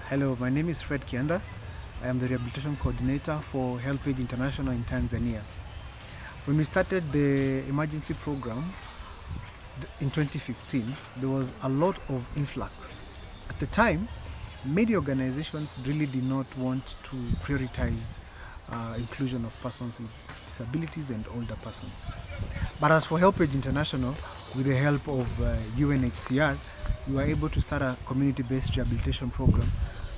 Hello, my name is Fred Kianda. I am the rehabilitation coordinator for HelpAge International in Tanzania. When we started the emergency program in 2015, there was a lot of influx. At the time, many organizations really did not want to prioritize inclusion of persons with disabilities and older persons. But as for HelpAge International, with the help of UNHCR, we were able to start a community-based rehabilitation program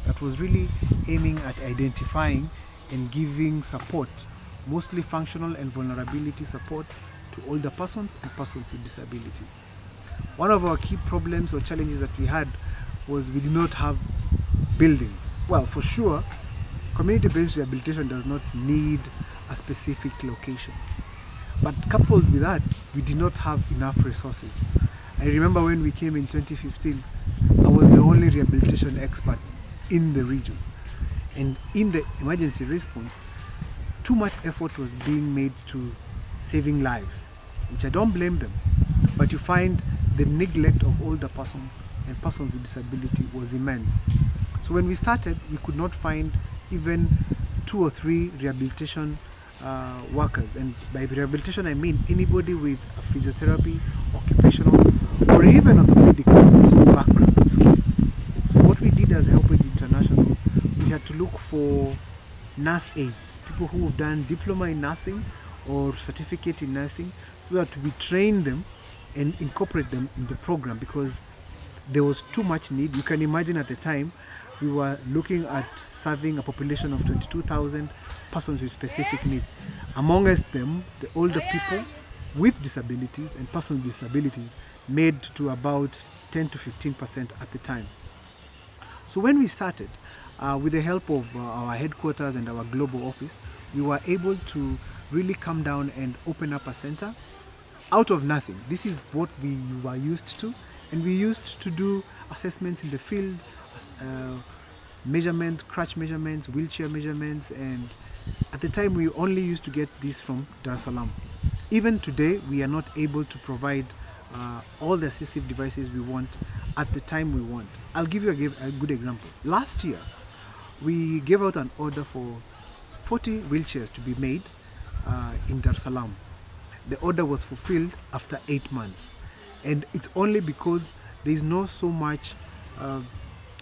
that was really aiming at identifying and giving support, mostly functional and vulnerability support, to older persons and persons with disability. One of our key problems or challenges that we had was we did not have buildings. Well, for sure, community-based rehabilitation does not need a specific location. But coupled with that, we did not have enough resources. I remember when we came in 2015, I was the only rehabilitation expert in the region. And in the emergency response, too much effort was being made to saving lives, which I don't blame them. But you find the neglect of older persons and persons with disability was immense. So when we started, we could not find even 2 or 3 rehabilitation workers. And by rehabilitation, I mean anybody with a physiotherapy, occupational, or even orthopedic background skill. So what we did as HelpAge International, we had to look for nurse aides, people who have done diploma in nursing or certificate in nursing, so that we train them and incorporate them in the program, because there was too much need. You can imagine at the time, we were looking at serving a population of 22,000 persons with specific needs. Amongst them, the older people with disabilities and persons with disabilities made to about 10 to 15% at the time. So when we started, with the help of our headquarters and our global office, we were able to really come down and open up a center out of nothing. This is what we were used to, and we used to do assessments in the field, measurements, crutch measurements, wheelchair measurements, and at the time we only used to get this from Dar es Salaam. Even today, we are not able to provide all the assistive devices we want at the time we want. I'll give you a good example. Last year, we gave out an order for 40 wheelchairs to be made in Dar es Salaam. The order was fulfilled after 8 months. And it's only because there is not so much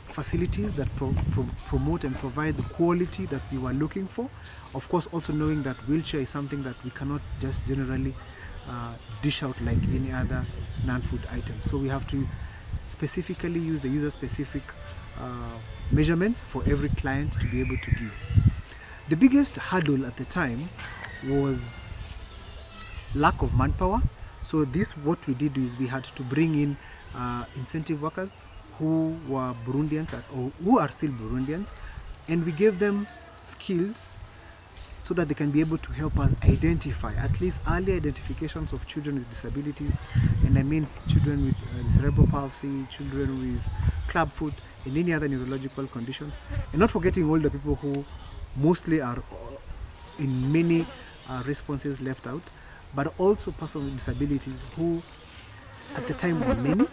facilities that promote and provide the quality that we were looking for. Of course, also knowing that wheelchair is something that we cannot just generally dish out like any other non-food item. So we have to specifically use the user-specific measurements for every client to be able to give. The biggest hurdle at the time was lack of manpower. So what we did is we had to bring in incentive workers who were Burundians or who are still Burundians, and we gave them skills so that they can be able to help us identify at least early identifications of children with disabilities. And I mean children with cerebral palsy, children with clubfoot, and any other neurological conditions. And not forgetting older people who mostly are in many responses left out, but also persons with disabilities who at the time were many.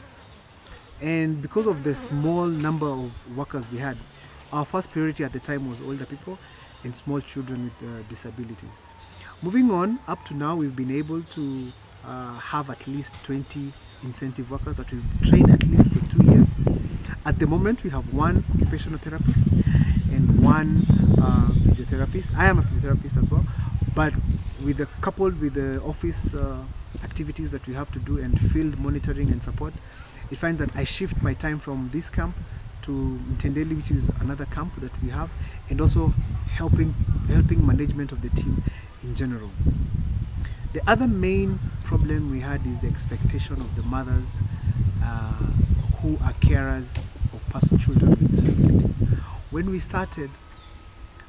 And because of the small number of workers we had, our first priority at the time was older people and small children with disabilities. Moving on, up to now, we've been able to have at least 20 incentive workers that we've trained at least for 2 years. At the moment, we have 1 occupational therapist and 1 physiotherapist. I am a physiotherapist as well, but coupled with the office activities that we have to do and field monitoring and support, you find that I shift my time from this camp to Mtendeli, which is another camp that we have, and also helping management of the team in general. The other main problem we had is the expectation of the mothers who are carers of children with disabilities. When we started,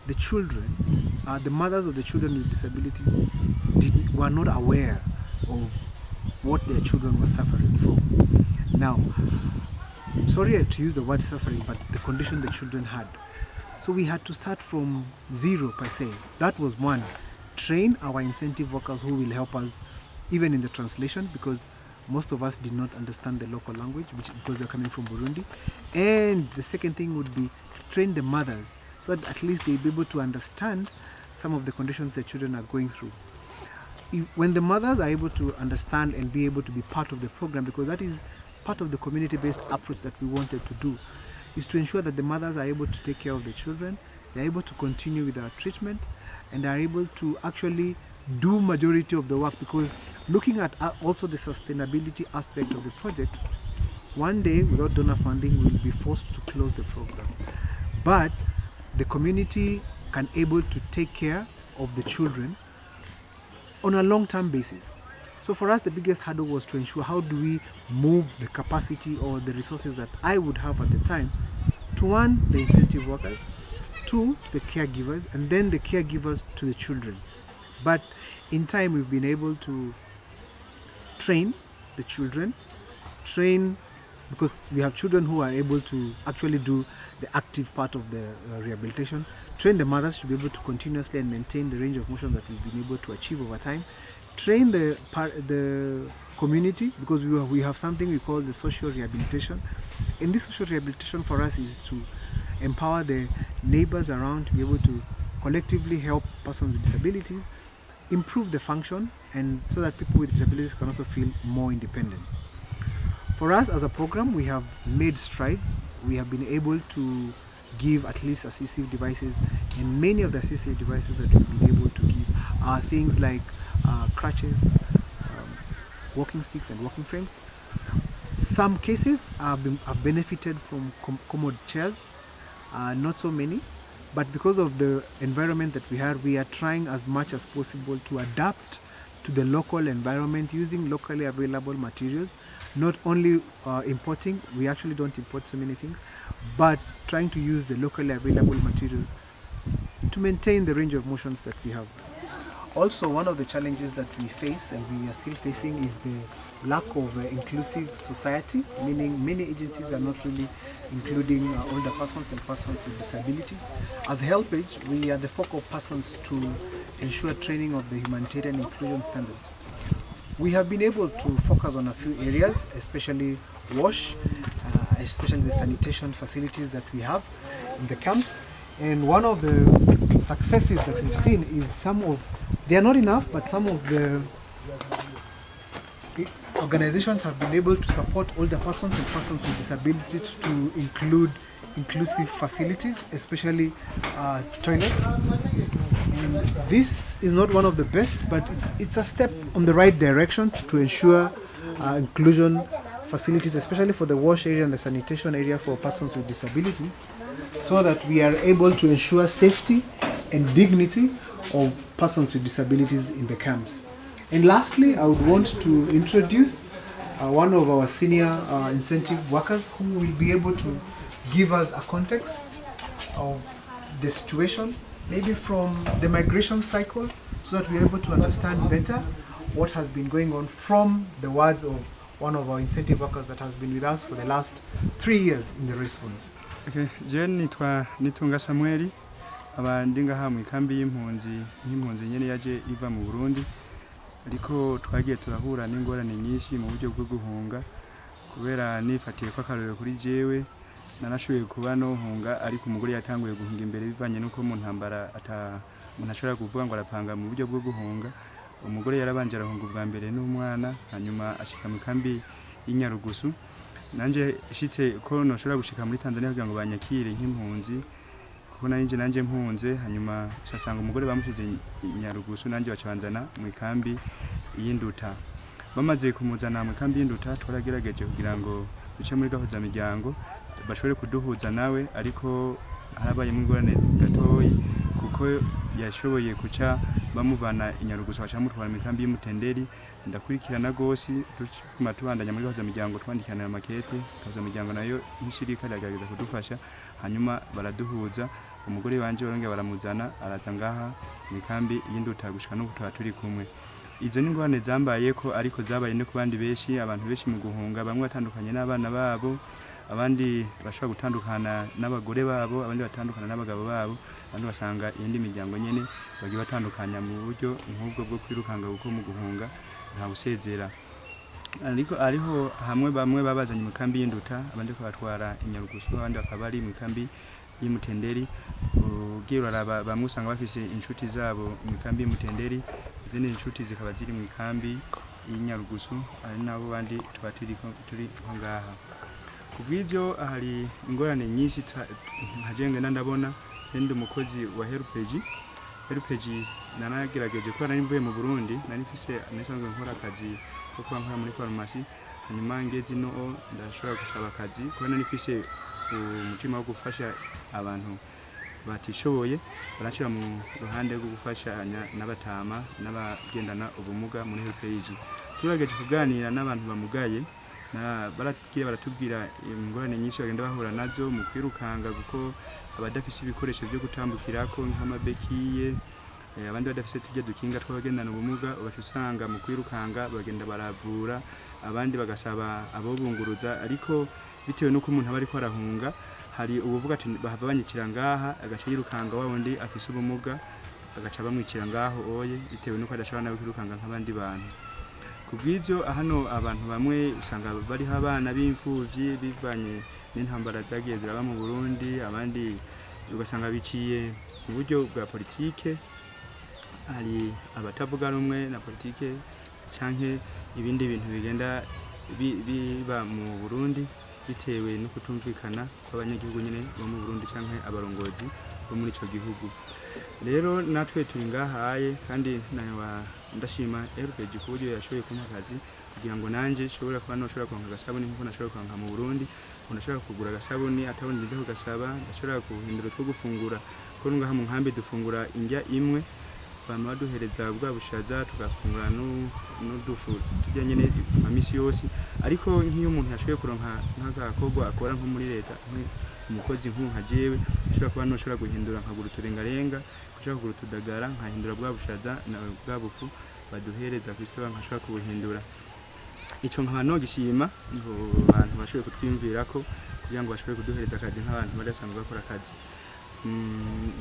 the children, the mothers of the children with disabilities were not aware of what their children were suffering from. Now, sorry to use the word suffering, but the condition the children had. So we had to start from zero per se. That was one. Train our incentive workers who will help us even in the translation, because most of us did not understand the local language because they're coming from Burundi. And the second thing would be to train the mothers so that at least they'll be able to understand some of the conditions their children are going through. When the mothers are able to understand and be able to be part of the program, because that is part of the community-based approach that we wanted to do, is to ensure that the mothers are able to take care of the children, they're able to continue with our treatment, and are able to actually do majority of the work, because looking at also the sustainability aspect of the project, one day without donor funding we'll be forced to close the program. But the community can able to take care of the children on a long-term basis. So for us, the biggest hurdle was to ensure how do we move the capacity or the resources that I would have at the time to, one, the incentive workers, two, to the caregivers, and then the caregivers to the children. But in time, we've been able to train the children, because we have children who are able to actually do the active part of the rehabilitation, train the mothers to be able to continuously and maintain the range of motion that we've been able to achieve over time, train the community, because we have something we call the social rehabilitation. And this social rehabilitation for us is to empower the neighbors around to be able to collectively help persons with disabilities improve the function, and so that people with disabilities can also feel more independent. For us as a program, we have made strides. We have been able to give at least assistive devices, and many of the assistive devices that we've been able to give are things like crutches, walking sticks and walking frames. Some cases have benefited from commode chairs, not so many, but because of the environment that we are trying as much as possible to adapt to the local environment using locally available materials, not only importing, we actually don't import so many things, but trying to use the locally available materials to maintain the range of motions that we have. Also, one of the challenges that we face and we are still facing is the lack of inclusive society, meaning many agencies are not really including older persons and persons with disabilities. As HelpAge, we are the focal persons to ensure training of the humanitarian inclusion standards. We have been able to focus on a few areas, especially WASH, especially the sanitation facilities that we have in the camps. And one of the successes that we've seen is they are not enough, but some of the organizations have been able to support older persons and persons with disabilities to include inclusive facilities, especially toilets. And this is not one of the best, but it's a step on the right direction to ensure inclusion facilities, especially for the wash area and the sanitation area for persons with disabilities, so that we are able to ensure safety and dignity of persons with disabilities in the camps. And lastly, I would want to introduce one of our senior incentive workers who will be able to give us a context of the situation, maybe from the migration cycle, so that we're able to understand better what has been going on from the words of one of our incentive workers that has been with us for the last 3 years in the response. Okay, Jen nitunga Samueli, abandi ngaha mu ikambi y'impunzi nyene yaje iva mu Burundi, ariko twagiye turahura n'ingorane nyinshi mu buryo bwo guhunga, kubera nifatiye kwa karero kuri jewe nanashoboye kuba no hunga, ariko umugore yatanguye guhunga imbere bivanye nuko mu ntambara umuntu ashobora kuvuga ngo arapanga mu buryo bwo guhunga. Umugore yarabanje arahunga ubwa mbere n'umwana, hanyuma ashika mu kambi y'Inyarugusu. Nanje shitse ko noshobora gushika muri Tanzania kugira ngo banyakire nk'impunzi, kuko nanje mpunze, hanyuma shasanga umugore bamushize Nyarugusu, nanje bacabanzana mu kambi y'Induta. Bamaze kumuzana mu kambi y'Induta, twaragerageje kugira ngo duce muri gahuza miryango bashobore kuduhuza nawe, ariko harabaye mu ngorane gatoyi kuko yashoboye kuca bamuvana Inyarugusu bacamutwara mu kambi y'Umutenderi. Ndakurikirana gose tukuma tubandanya muri gahuza miryango, twandikana amakete, gahuza miryango nayo nk'ishirika ryagerageza kudufasha, hanyuma baraduhuza. Umugore wanje barongera baramuzana araza ngaha mu kambi y'Induta gushika no gutwa turi kumwe. Izo ni ngorane zambaye ko, ariko zabaye no kubandi benshi, abantu benshi mu guhunga, bamwe batandukanye n'abana babo, abandi bashobora gutandukana n'abagore babo, abandi batandukana n'abagabo babo, abandi basanga iyindi miryango nyene bagiye batandukanya mu buryo nk'ubwo bwo kwirukanga kuko mu guhunga nta busezera. ariko ariho hamwe bamwe babazanye mu kambi y'Induta abandi ko batwara inyarugusu abandi bakaba bari mu kambi y'Imutenderi ugira araba bamwe usanga bafise inshuti zabo mu kambi y'Imutenderi izindi inshuti zikaba ziri mu kambi y'Inyarugusu ari nabo bandi turi ngaha kubw'ivyo hari ingorane nyinshi nkajenge ndabona sende umukozi wa Helpage nanagerageje ko nari mvuye mu Burundi nari mfise nasanzwe nkora akazi ko kuba nkora muri farumasi hanyuma ngeze no ndashobora gusaba akazi ko nari mfise umutima wo gufasha abantu batishoboye barashira mu ruhande rwo gufashanya n'abatama n'abagendana ubumuga muri Helpage turageje kuganira n'abantu bamugaye baratubwira ingorane nyinshi bagenda bahura nazo mu kwirukanga kuko abadafise ibikoresho byo gutambukirako nk'amabekiye abandi badafise tujya dukinga twabagendana ubumuga ubaca usanga mu kwirukanga bagenda baravura abandi bagasaba abo bunguruza ariko bitewe nuko umuntu aba ariko arahunga hari ubuvuga ati bahava banyikira ngaha agaca yirukanga wundi afise ubumuga agaca bamwikira ngaho oye bitewe nuko adashobora nawe kwirukanga nk'abandi bantu kubw'ivyo hano abantu bamwe usanga bari abana b'imfuvyi bivanye n'intambara zagiye ziraba mu Burundi abandi ugasanga biciye mu buryo bwa politike hari abatavuga rumwe na politike canke ibindi bintu bigenda biba mu Burundi bitewe no kutumvikana kw'abanyagihugu nyene bo mu Burundi canke abarongozi bo muri ico gihugu rero natwe turi ngahaye kandi ndashima Helpage ku buryo yashoboye kumpa akazi kugira ngo nanje shobora kuba noshobora kuronka agasabuni nkuko nashobora kuronka mu Burundi nashobora kugura agasabuni atabundi nze kugasaba ndashobora guhindura two gufungura ko ngaha mu nkambi dufungura indya imwe bama baduhereza bwa bushaza tugafungura n'udufu tujya nyene amisi yose ariko nk'iyo umuntu yashoboye kuronka nk'agakorwa akora nko muri leta umukozi nka jewe ashobora kuba noshobora guhindura nkagura uturengarenga ashobora kugura utudagara nkahindura bwa bushaza na bwa bufu baduhereza kw'isoko nkashobora kubuhindura ico nkaba nogishima ngo abantu bashoboye kutwimvirako kugira ngo bashobore kuduhereza akazi nk'abantu badasanzwe bakora akazi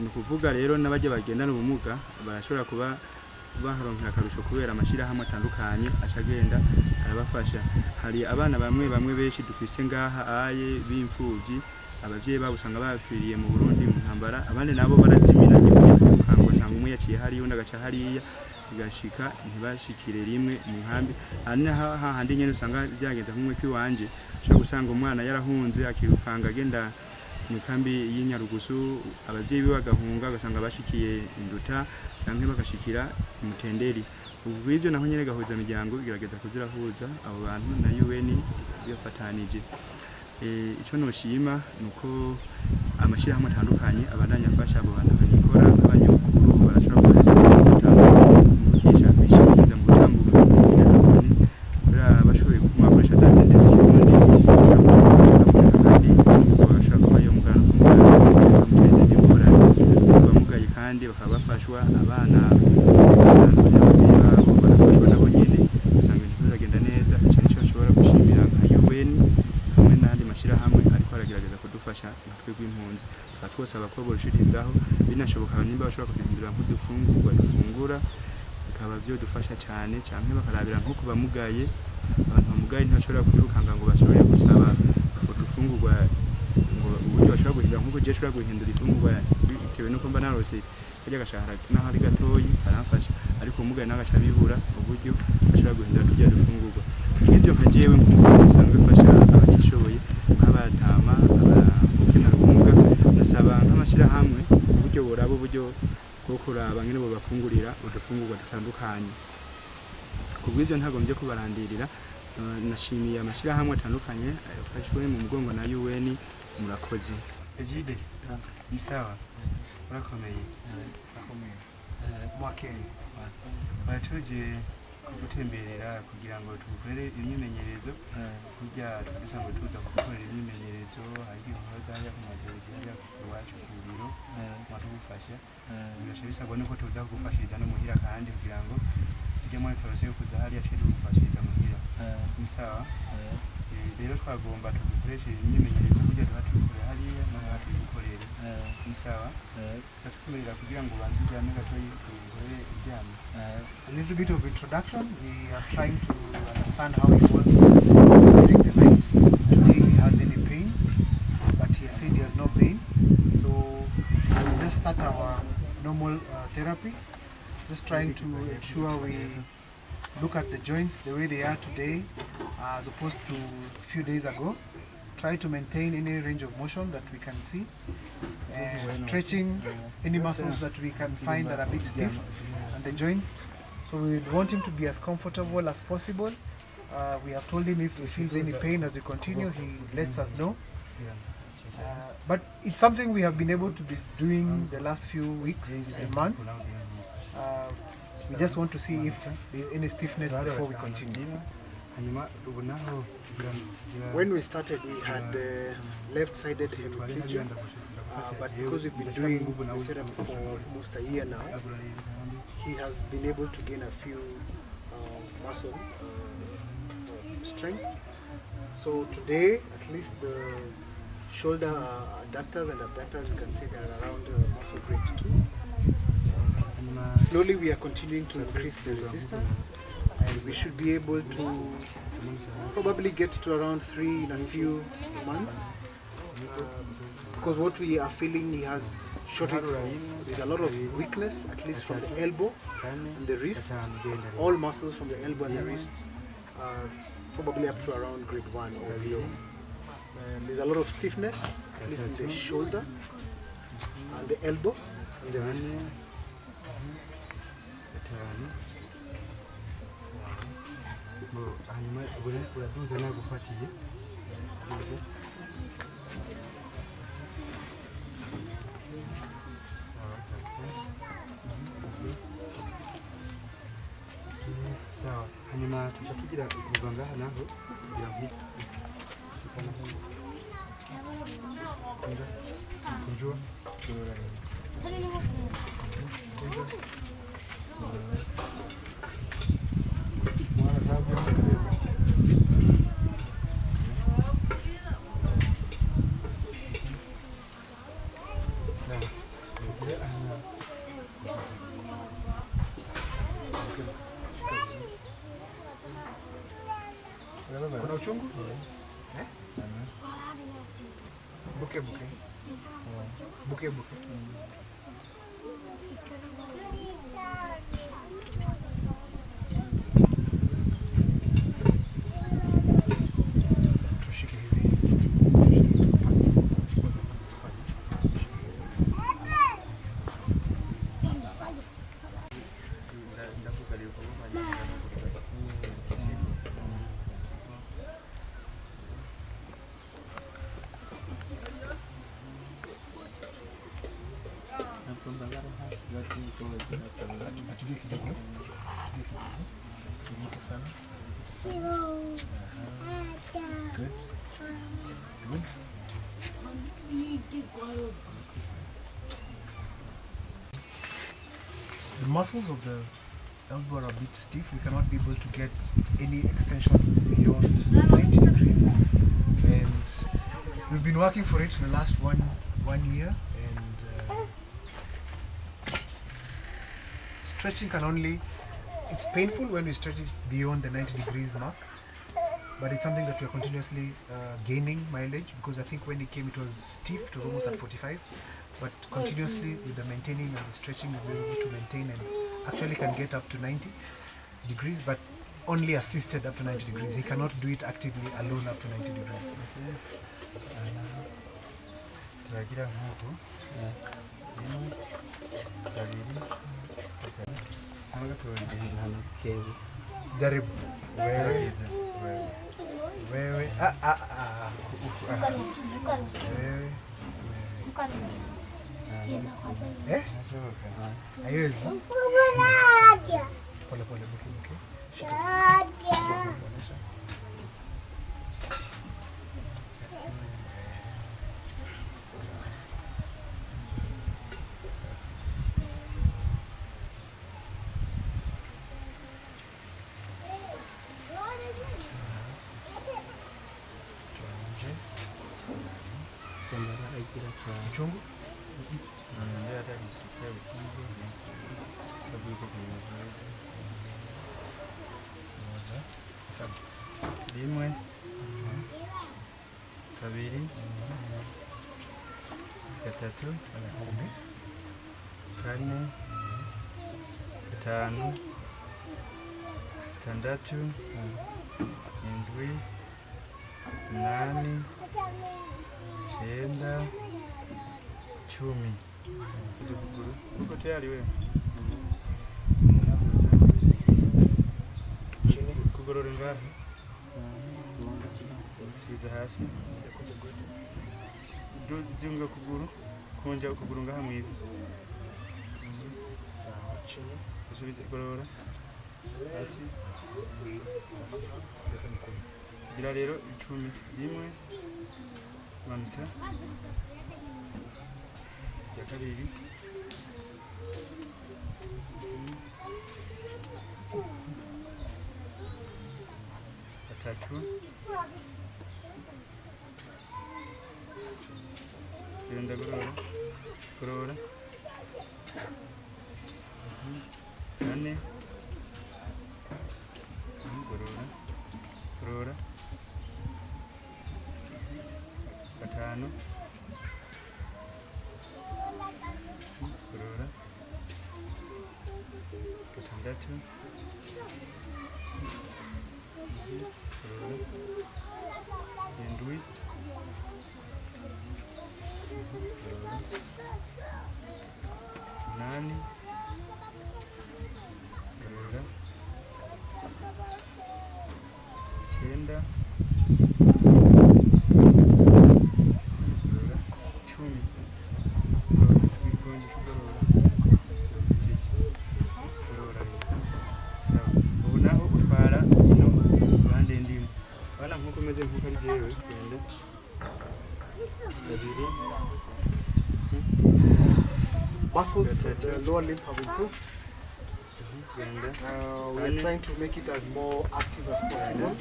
ni kuvuga rero n'abajya bagendana ubumuga barashobora kuba baharonkera akarusho kubera amashirahamwe atandukanye acagenda arabafasha hari abana bamwe benshi dufise ngaha aye b'imfuvyi abavyeyi babo usanga bapfiriye mu Burundi mu ntambara abandi nabo barazimira kangwa sanga umwe yaciye hari undi agaca hariya bigashika ntibashikire rimwe mu nkambi handi nyene usanga byagenza nk'umwe kwiwanje ushaka gusanga umwana yarahunze akirukanga agenda mu kambi y'Inyarugusu abavyeyi bagahunga gasanga bashikiye Induta canke bagashikira Imutenderi ubwo ivyo naho nyene gahuza imiryango igerageza kuzirahuza abo bantu na UN yafatanije ico noshima nuko amashirahamwe atandukanye abandanya afasha abo bantu bakora abanyukuru barashobora gukisha bishimiza mu gutambuka kuri bashoboye kumakoresha zazindi z'Ikirundi kandi bakaba bafashwa abana barafashwa nabo nyene usanga ibintu biragenda neza ico nico ashobora gushimira nka UN hamwe n'andi mashirahamwe ariko aragerageza kudufasha natwe rw'impunzi twosaba ko borushirizaho binashoboka nimba bashobora kuduhindura nk'udufungurwa dufungura bikaba vyo dufasha cyane canke bakarabira nko kubamugaye abantu bamugaye ntibashobora kwirukanga ngo bashobore gusaba udufungurwa ngo uburyo bashobora guhindura nk'uko je shobora guhindura ifungurwa bitewe nuko mba narose kajya gashahara naho ari gatoyi karamfasha ariko umugaye nagaca bibura uburyo bashobora guhindura tujya dufungurwa n'ibyo nka jewe nk'umukozi sanzwe fasha abatishoboye nk'abatama abagendana ubumuga nasaba nk'amashirahamwe uburyo boraba uburyo bwo kuraba ngene bo bafungurira udufungurwa dutandukanye kubw'ivyo ntagombye kubarandirira nashimiye amashirahamwe atandukanye afashwe mu mugongo na UN murakoze Ejide ni sawa urakomeye mwakeye batuje kugutemberera kugira ngo tugukorere imyimenyerezo kurya tugisanzwe tuza kugukorera imyimenyerezo hari inkuru zajya ku mazezi hariya iwacu ku biro mwatugufasha birashoboka bisabwa nuko tuza kugufashiriza no muhira kandi kugira ngo tujye muri torose yo kuza hariya tuje tugufashiriza muhira ni sawa rero twagomba tugukoreshe imyimenyerezo kugira ngo tugukorere hariya no hatugukorere ni sawa sawa katukumerera kugira ngo banze ujyame gatoyi ngore ijyame. A little bit of introduction. We are trying to understand how he was during the night. Today he has any pains, but he has said he has no pain. So we'll just start our normal therapy. Just trying to ensure we look at the joints the way they are today as opposed to a few days ago. Try to maintain any range of motion that we can see, and stretching any muscles that we can find that are a bit stiff and the joints. So we want him to be as comfortable as possible. We have told him if he feels any pain as we continue, he lets us know. But it's something we have been able to be doing the last few weeks and months. We just want to see if there is any stiffness before we continue. When we started, he had left-sided hemiplegia, but because we've been doing the therapy for almost a year now, he has been able to gain a few muscle strength. So today, at least the shoulder adductors and abductors, we can say they are around muscle grade 2. Slowly we are continuing to increase the resistance, and we should be able to probably get to around 3 in a few months, because what we are feeling, he has shortage of, there's a lot of weakness, at least from the elbow and the wrist. All muscles from the elbow and the wrist are probably up to around grade 1 or below. And there's a lot of stiffness, at least in the shoulder and the elbow and the wrist. sawa hanyuma tushatugira kuva ngaha naho kugira ngo shikana kunjua Kuna uchungu? Buke buke. Buke buke. Tushike hivi. Atulie kidogo. Usivute sana. Good. Good. The muscles of the elbow are a bit stiff. We cannot be able to get any extension beyond 90 degrees. And we've been working for it for the last one year. Stretching can only, it's painful when we stretch it beyond the 90 degrees mark, but it's something that we are continuously gaining mileage, because I think when it came it was stiff, it was almost at 45, but continuously with the maintaining and the stretching we'll be able to maintain and actually can get up to 90 degrees, but only assisted up to 90 degrees. He cannot do it actively alone up to 90 degrees. Jaribu wewe wewe haiwezi. Pole pole, buki buki. Shika. Uchungu? ndio hata nisikia ufungu sababu iko kwenye mazoezi. Moja, Hesabu. rimwe, kabiri, gatatu, kane, gatanu, gatandatu, indwi, umunani, icyenda, cumi. Uzi ukuguru uko tayari wewe? Chini. Kugorora ingahe? Usize hasi. Junga kuguru, kunja ukuguru ngaha mwivi. Sawa. Chini. Usubize gorora hasi. Gira rero 10. Rimwe, manutse. Ya kabiri. Gatatu. Genda gorora. Gorora. Kane. Gorora. Gorora. Gatanu. Gorora. Gatandatu. Gorora. Indwi. Gorora. Umunani. Gorora. Icyenda. Gorora. 10. Wikonje kugorora. Gorora. Sawa. Ubu naho utwara ino bande ndimu. Bana nkuko meze nkuko ari jewe genda. Kabiri. Muscles, That's it. the lower limb have improved. Genda. We are trying to make it as more active as possible.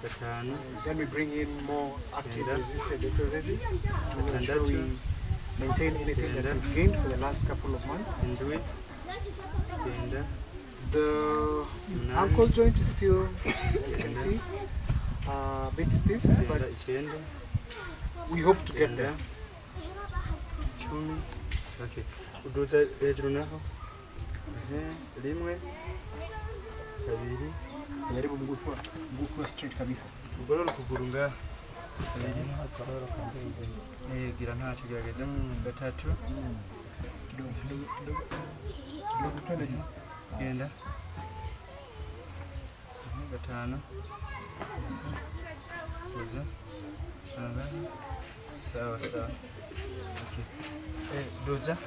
Gatanu. Then we bring in more active Genda. resisted exercises to ensure we Gatandatu. maintain anything that Genda. we've gained for the last couple of months. Indwi. Genda. The Umunani. ankle joint is still, as you can see, a bit stiff, Genda. but Icyenda. we hope to get Genda. there. 10. Okay. Uduza hejuru naho. Rimwe. Kabiri. Jaribu mguu kwa straight kabisa. Ugorora ukuguru ngaha. Kabiri. Gira ntacyo gerageza. Gatatu. Kidogo twende juu. Genda. Gatanu. Tuza. Sawa sawa. Okay. Doza.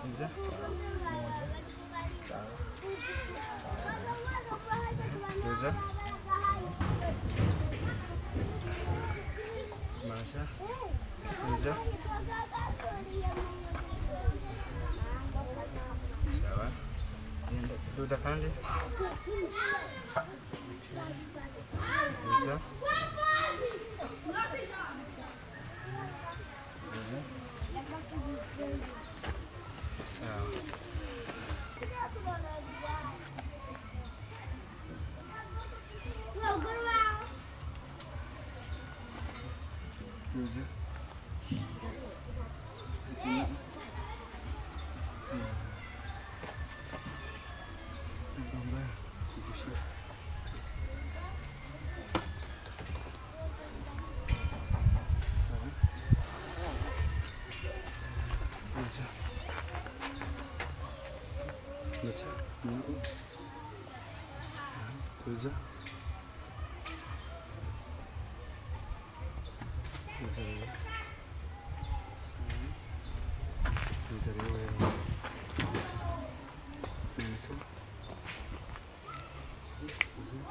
Doza. Doza. Masa. Doza. Sawa. Doza kandi. Doza. Sawa. Doza. Doza.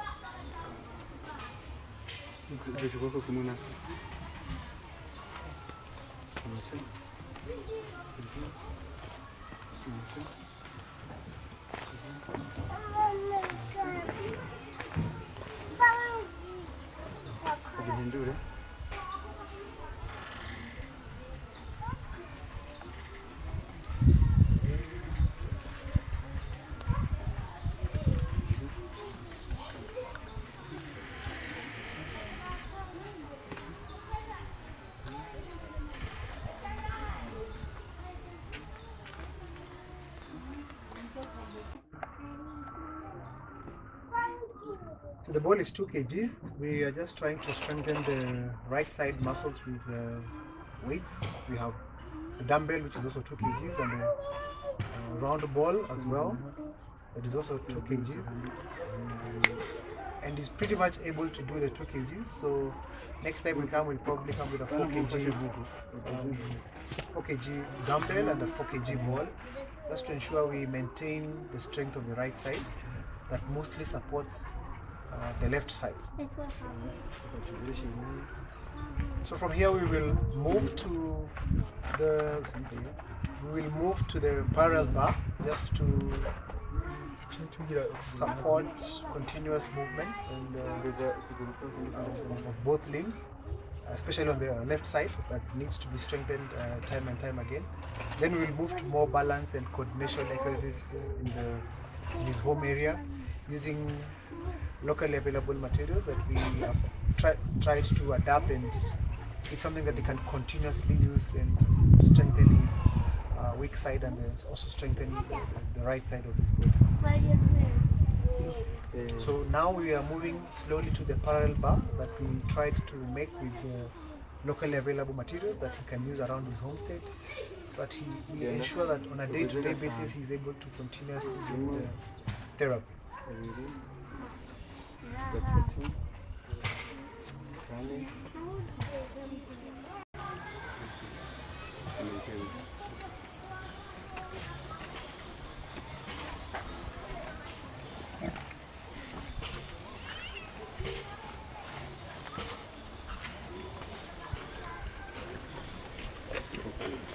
Doza. Deixa eu colocar como na. So the ball is 2 kgs. We are just trying to strengthen the right side muscles with weights. We have a dumbbell which is also 2 kgs and a round ball as well. That is also 2 kgs. And he's pretty much able to do the 2 kgs. So next time we come, we'll probably come with a 4 kg dumbbell and a 4 kg ball, just to ensure we maintain the strength of the right side that mostly supports the left side. So from here we will move to the parallel bar just to support continuous movement and of both limbs, especially on the left side that needs to be strengthened time and time again. Then we'll move to more balance and coordination exercises in his home area using locally available materials that we have tried to adapt, and it's something that he can continuously use and strengthen his weak side and also strengthen the right side of his body. So now we are moving slowly to the parallel bar that we tried to make with locally available materials that he can use around his homestead, but we ensure that on a day-to-day basis he's able to continuously do the therapy.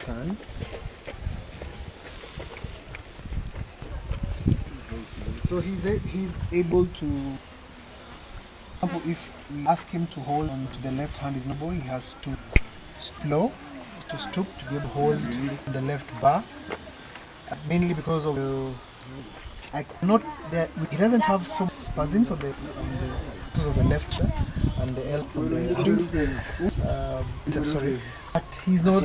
Turn. So he's able to, if we ask him to hold on to the left hand, is no, he has to slow, to stoop to be able to hold the left bar, mainly because of he doesn't have some spasms on the left shoulder and the elbow on the sorry, but he's not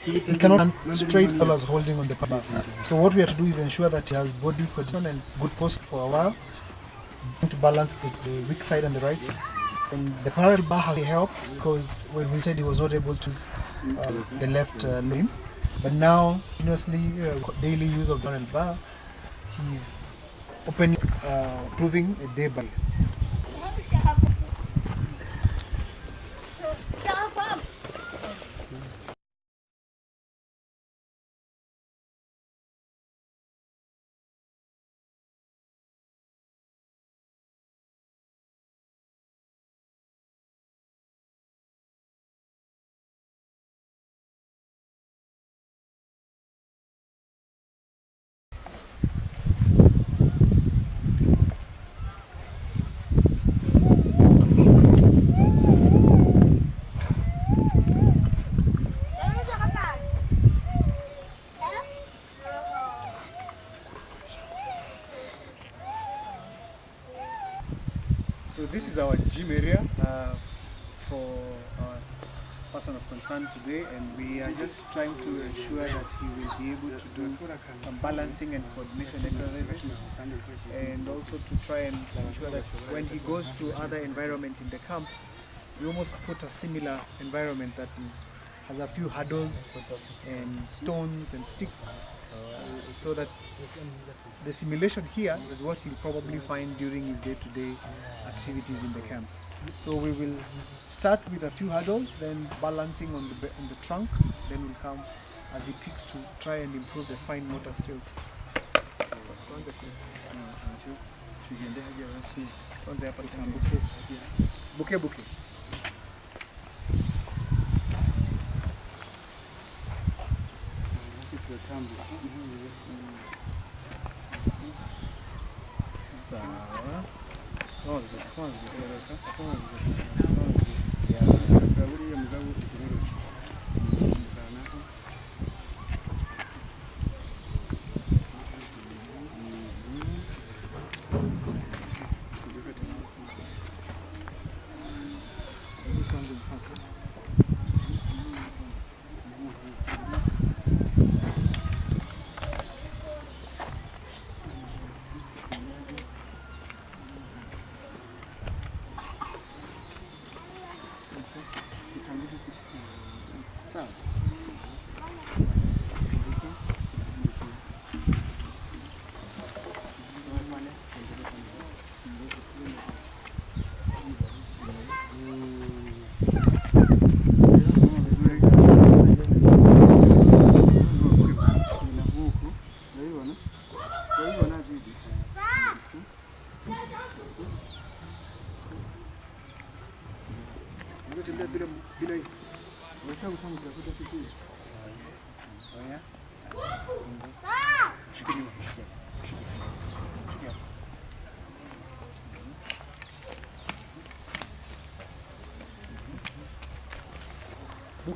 he cannot stand straight while as holding on the bar. So what we have to do is ensure that he has body coordination and good posture for a while to balance the weak side and the right side. And the parallel bar has helped because when we said he was not able to use the left limb, but now continuously daily use of the parallel bar, he's improving day by day. So this is our gym area for our person of concern today, and we are just trying to ensure that he will be able to do some balancing and coordination exercises, and also to try and ensure that when he goes to other environment in the camps, we almost put a similar environment that has a few hurdles and stones and sticks, so that the simulation here is what he'll probably find during his day-to-day activities in the camps. So we will start with a few hurdles, then balancing on the trunk, then we'll come as he picks to try and improve the fine motor skills. Buke.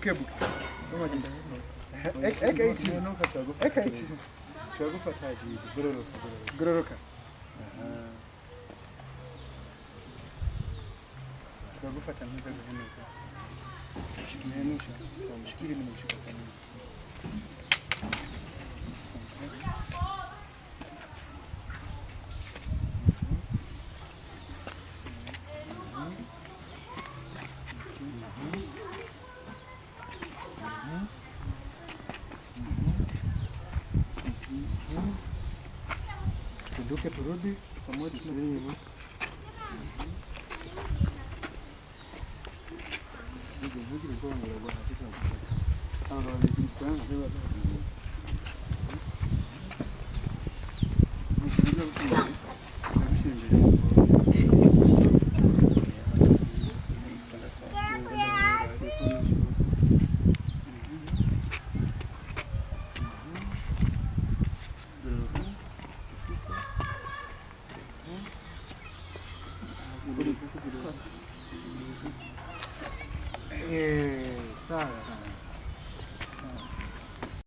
bukebuke soma genda eka ichi turagufata jidi gororoka turagufata ntuze guhenuka shikimenusha shikiri nimeshuka sana Tuduke turudi samodi tunayo sawa.